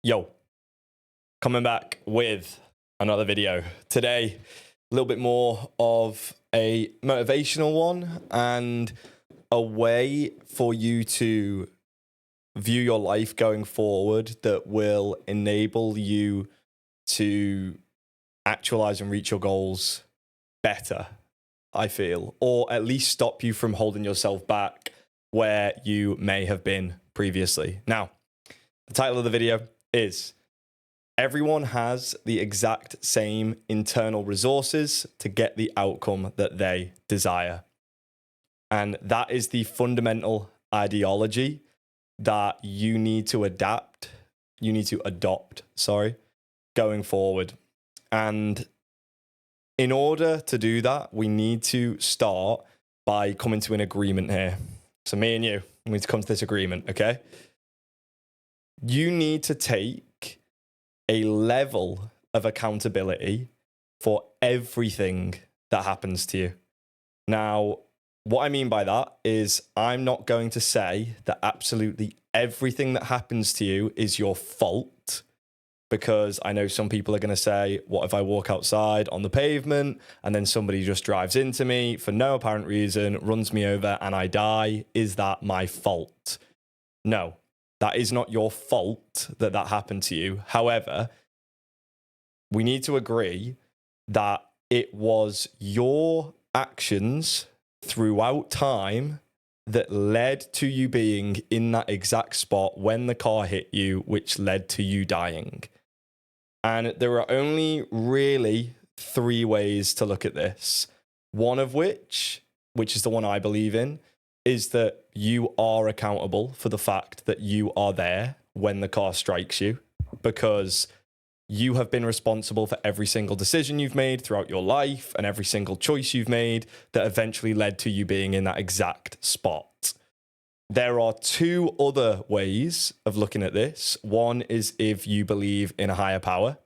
Yo, coming back with another video. Today, a little bit more of a motivational one and a way for you to view your life going forward that will enable you to actualize and reach your goals better, I feel, or at least stop you from holding yourself back where you may have been previously. Now, the title of the video is everyone has the exact same internal resources to get the outcome that they desire. And that is the fundamental ideology that you need to adopt, going forward. And in order to do that, we need to start by coming to an agreement here. So me and you need to come to this agreement, okay? You need to take a level of accountability for everything that happens to you. Now, what I mean by that is I'm not going to say that absolutely everything that happens to you is your fault, because I know some people are going to say, what if I walk outside on the pavement and then somebody just drives into me for no apparent reason, runs me over and I die? Is that my fault? No. That is not your fault that happened to you. However, we need to agree that it was your actions throughout time that led to you being in that exact spot when the car hit you, which led to you dying. And there are only really three ways to look at this. One of which is the one I believe in, is that you are accountable for the fact that you are there when the car strikes you, because you have been responsible for every single decision you've made throughout your life and every single choice you've made that eventually led to you being in that exact spot. There are two other ways of looking at this. One is if you believe in a higher power,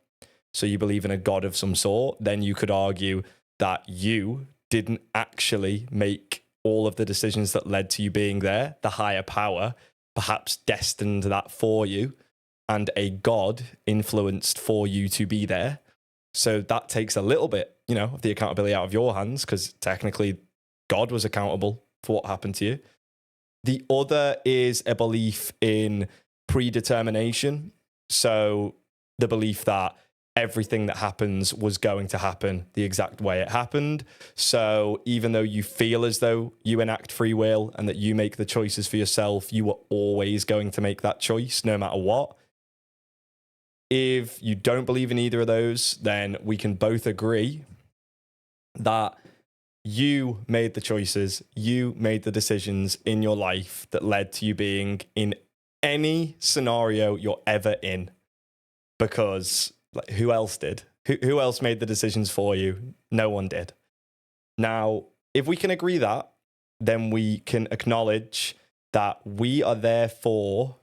so you believe in a God of some sort, then you could argue that you didn't actually make all of the decisions that led to you being there. The higher power perhaps destined that for you, and a God influenced for you to be there. So that takes a little bit, of the accountability out of your hands, because technically God was accountable for what happened to you. The other is a belief in predetermination. So the belief that everything that happens was going to happen the exact way it happened. So even though you feel as though you enact free will and that you make the choices for yourself, you are always going to make that choice no matter what. If you don't believe in either of those, then we can both agree that you made the choices, you made the decisions in your life that led to you being in any scenario you're ever in. Because who else did? Who else made the decisions for you? No one did. Now, if we can agree that, then we can acknowledge that we are therefore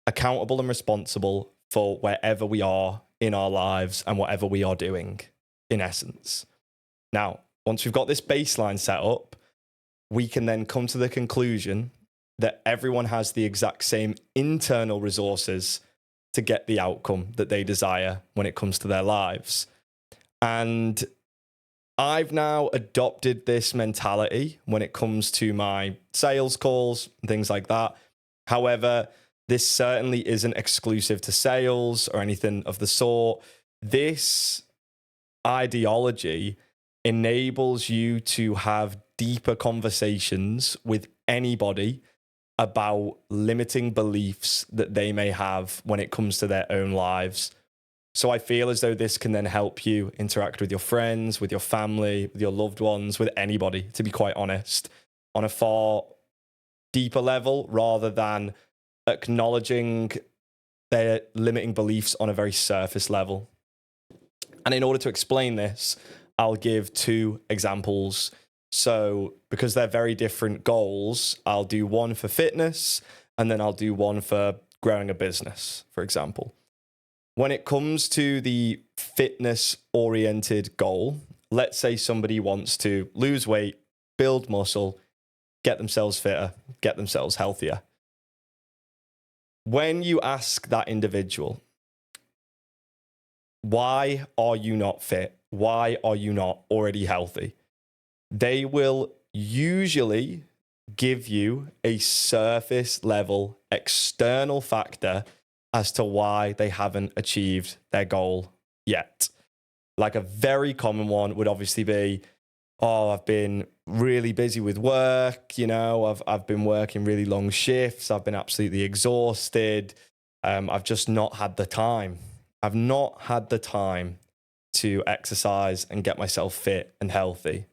accountable and responsible for wherever we are in our lives and whatever we are doing, in essence. Now, once we've got this baseline set up, we can then come to the conclusion that everyone has the exact same internal resources to get the outcome that they desire when it comes to their lives. And I've now adopted this mentality when it comes to my sales calls and things like that. However, this certainly isn't exclusive to sales or anything of the sort. This ideology enables you to have deeper conversations with anybody about limiting beliefs that they may have when it comes to their own lives. So I feel as though this can then help you interact with your friends, with your family, with your loved ones, with anybody, to be quite honest, on a far deeper level, rather than acknowledging their limiting beliefs on a very surface level. And in order to explain this, I'll give two examples. So because they're very different goals, I'll do one for fitness and then I'll do one for growing a business, for example. When it comes to the fitness-oriented goal, let's say somebody wants to lose weight, build muscle, get themselves fitter, get themselves healthier. when you ask that individual, why are you not fit? Why are you not already healthy? They will usually give you a surface level external factor as to why they haven't achieved their goal yet. Like a very common one would obviously be, oh, I've been really busy with work. You know, I've been working really long shifts. I've been absolutely exhausted. I've just not had the time. I've not had the time to exercise and get myself fit and healthy.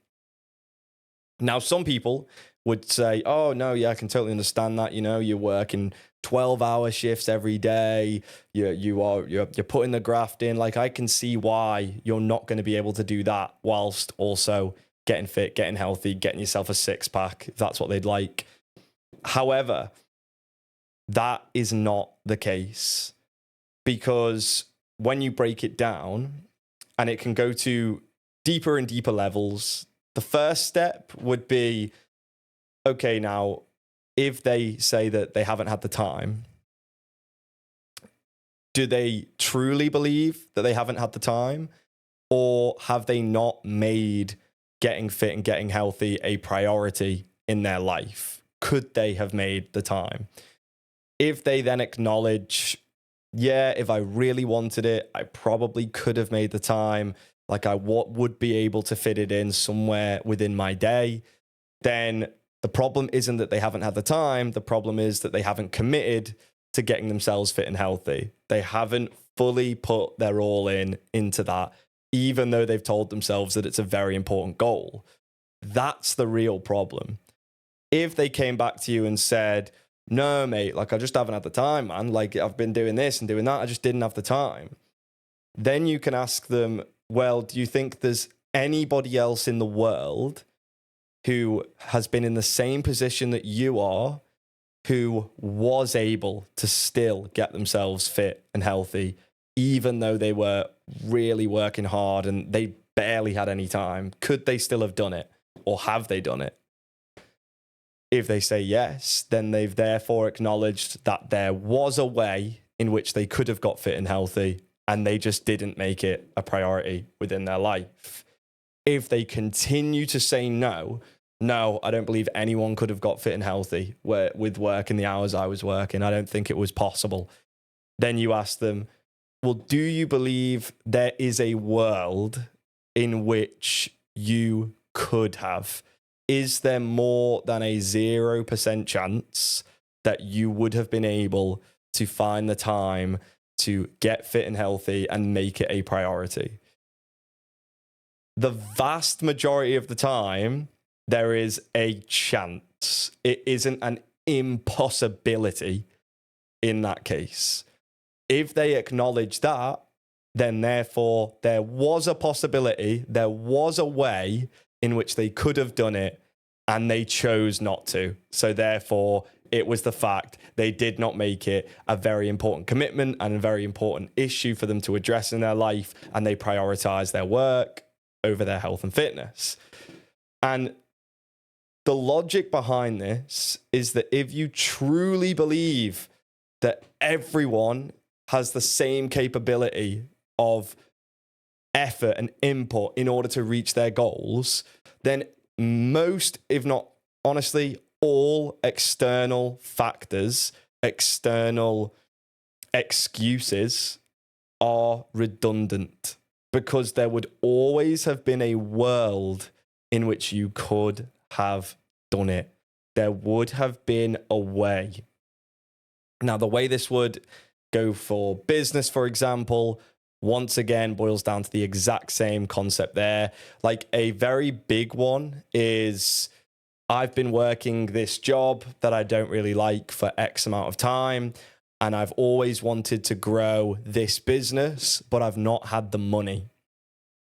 Now, some people would say, oh, no, yeah, I can totally understand that. You know, you're working 12-hour shifts every day. You're putting the graft in. Like, I can see why you're not going to be able to do that whilst also getting fit, getting healthy, getting yourself a six-pack, if that's what they'd like. However, that is not the case, because when you break it down, and it can go to deeper and deeper levels, the first step would be, okay, now, if they say that they haven't had the time, do they truly believe that they haven't had the time? Or have they not made getting fit and getting healthy a priority in their life? Could they have made the time? If they then acknowledge, yeah, if I really wanted it, I probably could have made the time, like I would be able to fit it in somewhere within my day, then the problem isn't that they haven't had the time. The problem is that they haven't committed to getting themselves fit and healthy. They haven't fully put their all into that, even though they've told themselves that it's a very important goal. That's the real problem. If they came back to you and said, no, mate, like I just haven't had the time, man. Like I've been doing this and doing that. I just didn't have the time. Then you can ask them, well, do you think there's anybody else in the world who has been in the same position that you are, who was able to still get themselves fit and healthy, even though they were really working hard and they barely had any time? Could they still have done it? Or have they done it? If they say yes, then they've therefore acknowledged that there was a way in which they could have got fit and healthy, and they just didn't make it a priority within their life. If they continue to say no, I don't believe anyone could have got fit and healthy with work in the hours I was working. I don't think it was possible. Then you ask them, well, do you believe there is a world in which you could have? Is there more than a 0% chance that you would have been able to find the time to get fit and healthy and make it a priority? The vast majority of the time, there is a chance. It isn't an impossibility in that case. If they acknowledge that, then therefore there was a possibility, there was a way in which they could have done it, and they chose not to. So therefore, it was the fact they did not make it a very important commitment and a very important issue for them to address in their life, and they prioritized their work over their health and fitness. And the logic behind this is that if you truly believe that everyone has the same capability of effort and input in order to reach their goals, then most, if not honestly, all external factors, external excuses are redundant, because there would always have been a world in which you could have done it. There would have been a way. Now, the way this would go for business, for example, once again, boils down to the exact same concept there. Like a very big one is, I've been working this job that I don't really like for X amount of time, and I've always wanted to grow this business, but I've not had the money.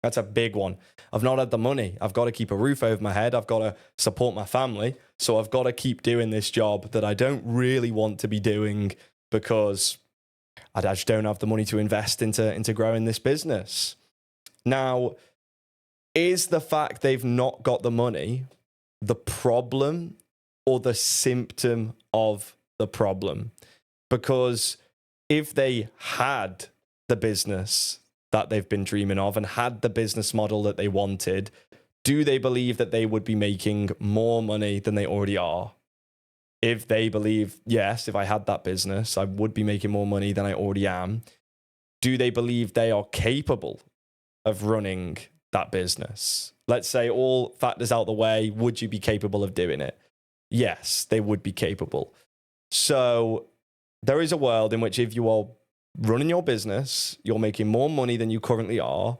That's a big one. I've not had the money. I've got to keep a roof over my head. I've got to support my family. So I've got to keep doing this job that I don't really want to be doing, because I just don't have the money to invest into growing this business. Now, is the fact they've not got the money the problem or the symptom of the problem? Because if they had the business that they've been dreaming of and had the business model that they wanted, do they believe that they would be making more money than they already are? If they believe, yes, if I had that business, I would be making more money than I already am, do they believe they are capable of running that business? Let's say all factors out the way, would you be capable of doing it? Yes, they would be capable. So there is a world in which if you are running your business, you're making more money than you currently are.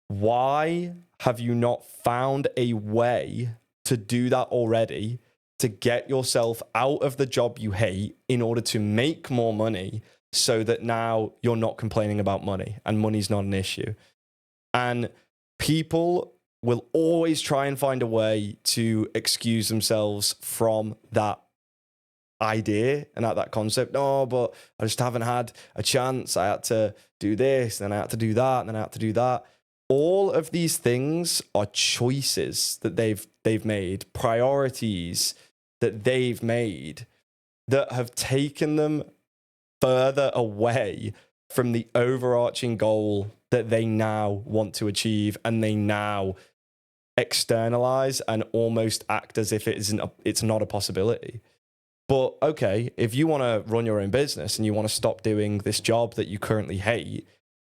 Why have you not found a way to do that already, to get yourself out of the job you hate in order to make more money, so that now you're not complaining about money and money's not an issue? And people will always try and find a way to excuse themselves from that idea and that concept. No, but I just haven't had a chance. I had to do this, then I had to do that, and then I had to do that. All of these things are choices that they've made, priorities that they've made that have taken them further away from the overarching goal that they now want to achieve, and they now externalize and almost act as if it's not a possibility. But okay, if you want to run your own business and you want to stop doing this job that you currently hate,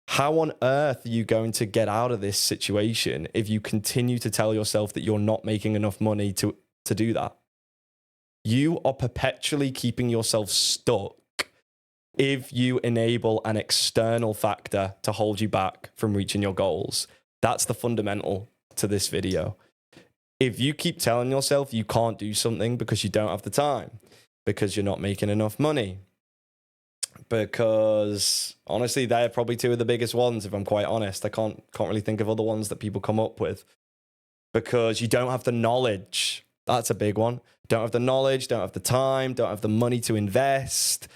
how on earth are you going to get out of this situation if you continue to tell yourself that you're not making enough money to do that? You are perpetually keeping yourself stuck if you enable an external factor to hold you back from reaching your goals. That's the fundamental to this video. If you keep telling yourself you can't do something because you don't have the time, because you're not making enough money, because honestly, they're probably two of the biggest ones, if I'm quite honest. I can't really think of other ones that people come up with. Because you don't have the knowledge. That's a big one. Don't have the knowledge, don't have the time, don't have the money to invest.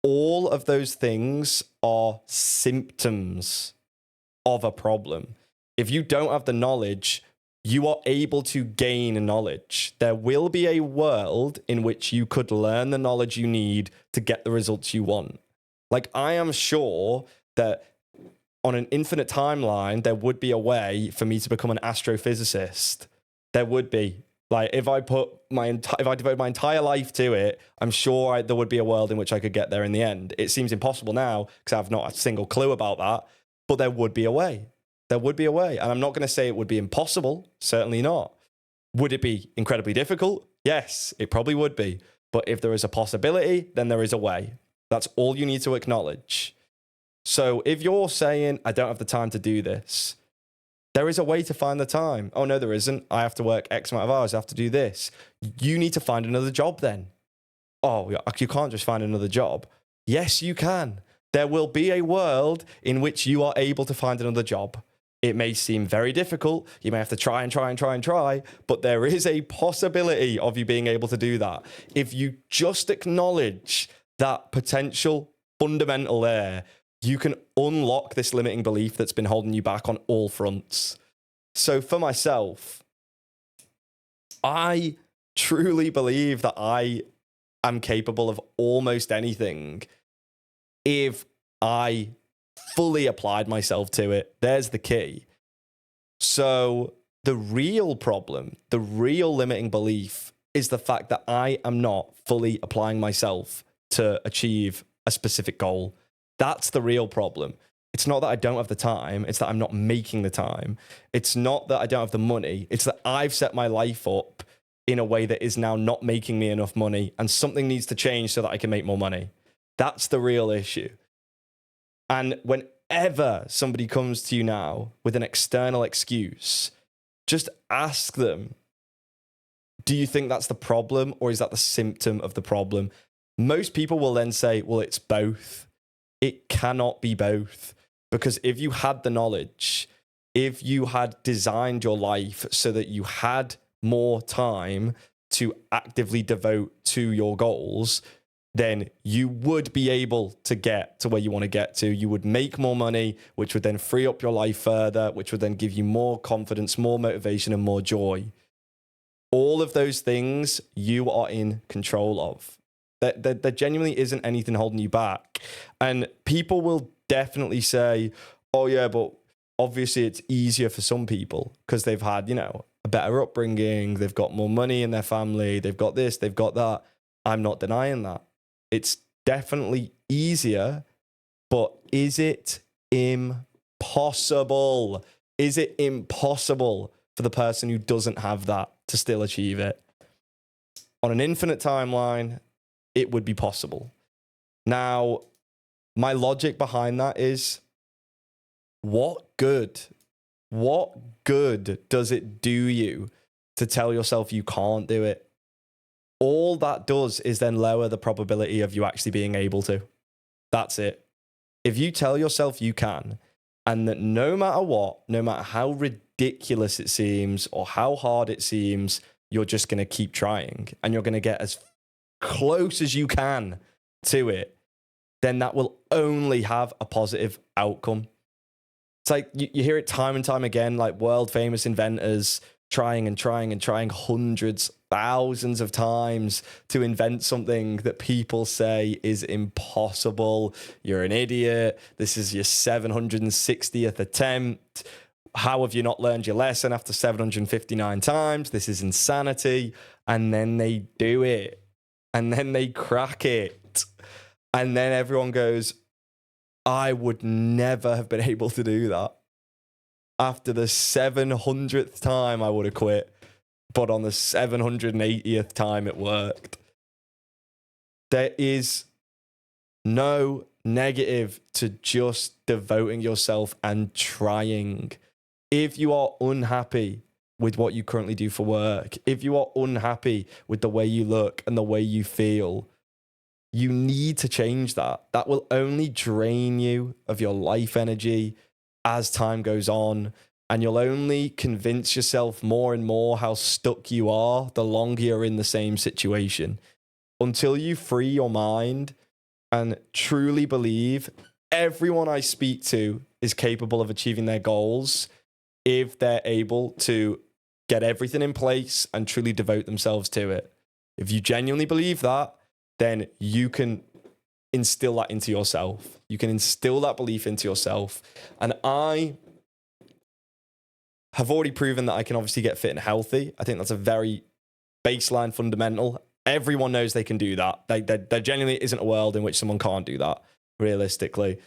All of those things are symptoms of a problem. If you don't have the knowledge, you are able to gain knowledge. There will be a world in which you could learn the knowledge you need to get the results you want. Like, I am sure that on an infinite timeline, there would be a way for me to become an astrophysicist. There would be. Like, if I devote my entire life to it, I'm sure there would be a world in which I could get there in the end. It seems impossible now because I have not a single clue about that, but there would be a way. There would be a way. And I'm not going to say it would be impossible. Certainly not. Would it be incredibly difficult? Yes, it probably would be. But if there is a possibility, then there is a way. That's all you need to acknowledge. So if you're saying, I don't have the time to do this, there is a way to find the time. Oh, no, there isn't. I have to work X amount of hours. I have to do this. You need to find another job then. Oh, you can't just find another job. Yes, you can. There will be a world in which you are able to find another job. It may seem very difficult. You may have to try, but there is a possibility of you being able to do that. If you just acknowledge that potential fundamental there, you can unlock this limiting belief that's been holding you back on all fronts. So for myself, I truly believe that I am capable of almost anything if I fully applied myself to it. There's the key. So the real problem, the real limiting belief is the fact that I am not fully applying myself to achieve a specific goal. That's the real problem. It's not that I don't have the time. It's that I'm not making the time. It's not that I don't have the money. It's that I've set my life up in a way that is now not making me enough money, and something needs to change so that I can make more money. That's the real issue. And whenever somebody comes to you now with an external excuse, just ask them, do you think that's the problem, or is that the symptom of the problem? Most people will then say, well, it's both. It cannot be both, because if you had the knowledge, if you had designed your life so that you had more time to actively devote to your goals, then you would be able to get to where you want to get to. You would make more money, which would then free up your life further, which would then give you more confidence, more motivation, and more joy. All of those things you are in control of. There genuinely isn't anything holding you back. And people will definitely say, oh yeah, but obviously it's easier for some people because they've had, you know, a better upbringing, they've got more money in their family, they've got this, they've got that. I'm not denying that. It's definitely easier, but is it impossible? Is it impossible for the person who doesn't have that to still achieve it? On an infinite timeline, it would be possible. Now, my logic behind that is, what good does it do you to tell yourself you can't do it? All that does is then lower the probability of you actually being able to. That's it. If you tell yourself you can, and that no matter what, no matter how ridiculous it seems or how hard it seems, you're just going to keep trying and you're going to get as close as you can to it, then that will only have a positive outcome. It's like you hear it time and time again, like world famous inventors trying and trying and trying hundreds, thousands of times to invent something that people say is impossible. You're an idiot. This is your 760th attempt. How have you not learned your lesson after 759 times? This is insanity. And then they do it. And then they crack it. And then everyone goes, I would never have been able to do that. After the 700th time, I would have quit. But on the 780th time, it worked. There is no negative to just devoting yourself and trying. If you are unhappy with what you currently do for work, if you are unhappy with the way you look and the way you feel, you need to change that. That will only drain you of your life energy as time goes on. And you'll only convince yourself more and more how stuck you are the longer you're in the same situation. Until you free your mind and truly believe everyone I speak to is capable of achieving their goals if they're able to get everything in place and truly devote themselves to it. If you genuinely believe that, then you can instill that into yourself. You can instill that belief into yourself. And I have already proven that I can obviously get fit and healthy. I think that's a very baseline fundamental. Everyone knows they can do that. There genuinely isn't a world in which someone can't do that, realistically.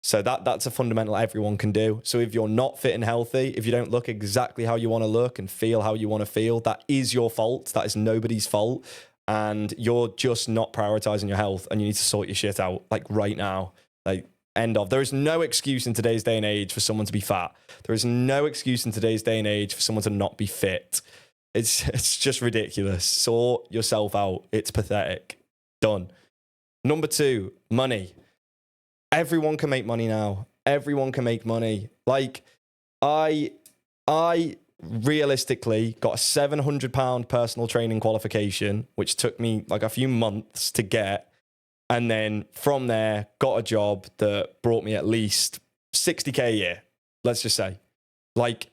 So that's a fundamental everyone can do. So if you're not fit and healthy, if you don't look exactly how you want to look and feel how you want to feel, that is your fault. That is nobody's fault. And you're just not prioritizing your health, and you need to sort your shit out, like right now. Like, end of. There is no excuse in today's day and age for someone to be fat. There is no excuse in today's day and age for someone to not be fit. It's just ridiculous. Sort yourself out. It's pathetic. Done. Number 2, money. Everyone can make money now. Everyone can make money. Like, I realistically got a £700 personal training qualification, which took me like a few months to get. And then from there, got a job that brought me at least 60k a year, let's just say. Like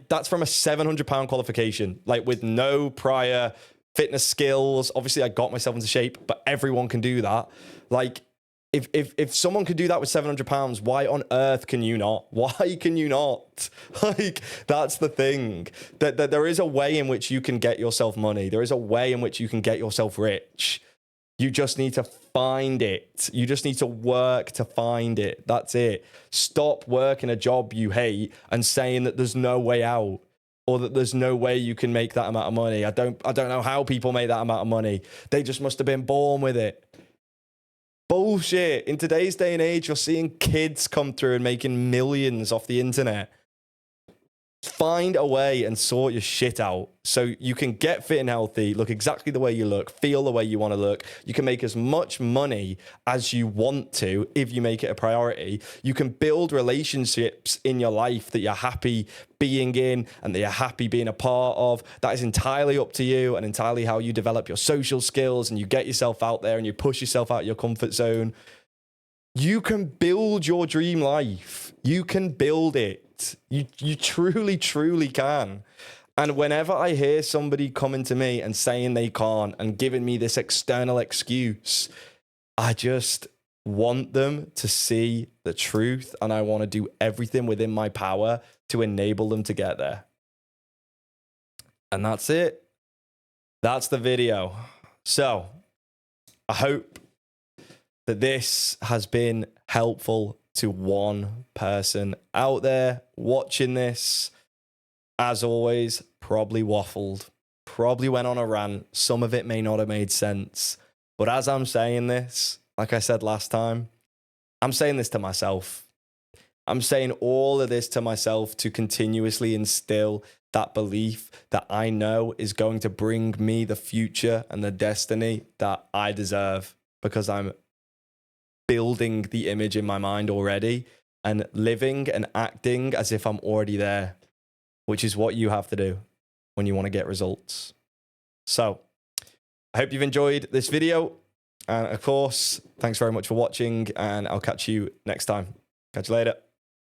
that's from a £700 qualification, like with no prior fitness skills. Obviously, I got myself into shape, but everyone can do that. Like, if someone could do that with £700, why on earth can you not? Why can you not? Like, that's the thing. That there is a way in which you can get yourself money. There is a way in which you can get yourself rich. You just need to find it. You just need to work to find it. That's it. Stop working a job you hate and saying that there's no way out, or that there's no way you can make that amount of money. I don't know how people make that amount of money. They just must have been born with it. Bullshit. In today's day and age, you're seeing kids come through and making millions off the internet. Find a way and sort your shit out so you can get fit and healthy, look exactly the way you look, feel the way you want to look. You can make as much money as you want to if you make it a priority. You can build relationships in your life that you're happy being in and that you're happy being a part of. That is entirely up to you and entirely how you develop your social skills and you get yourself out there and you push yourself out of your comfort zone. You can build your dream life. You can build it. You truly, truly can. And whenever I hear somebody coming to me and saying they can't and giving me this external excuse, I just want them to see the truth, and I want to do everything within my power to enable them to get there. And that's it. That's the video. So I hope that this has been helpful to one person out there watching this. As always, probably waffled, probably went on a rant. Some of it may not have made sense. But as I'm saying this, like I said last time, I'm saying this to myself. I'm saying all of this to myself to continuously instill that belief that I know is going to bring me the future and the destiny that I deserve, because I'm building the image in my mind already and living and acting as if I'm already there, which is what you have to do when you want to get results. So I hope you've enjoyed this video. And of course, thanks very much for watching, and I'll catch you next time. Catch you later.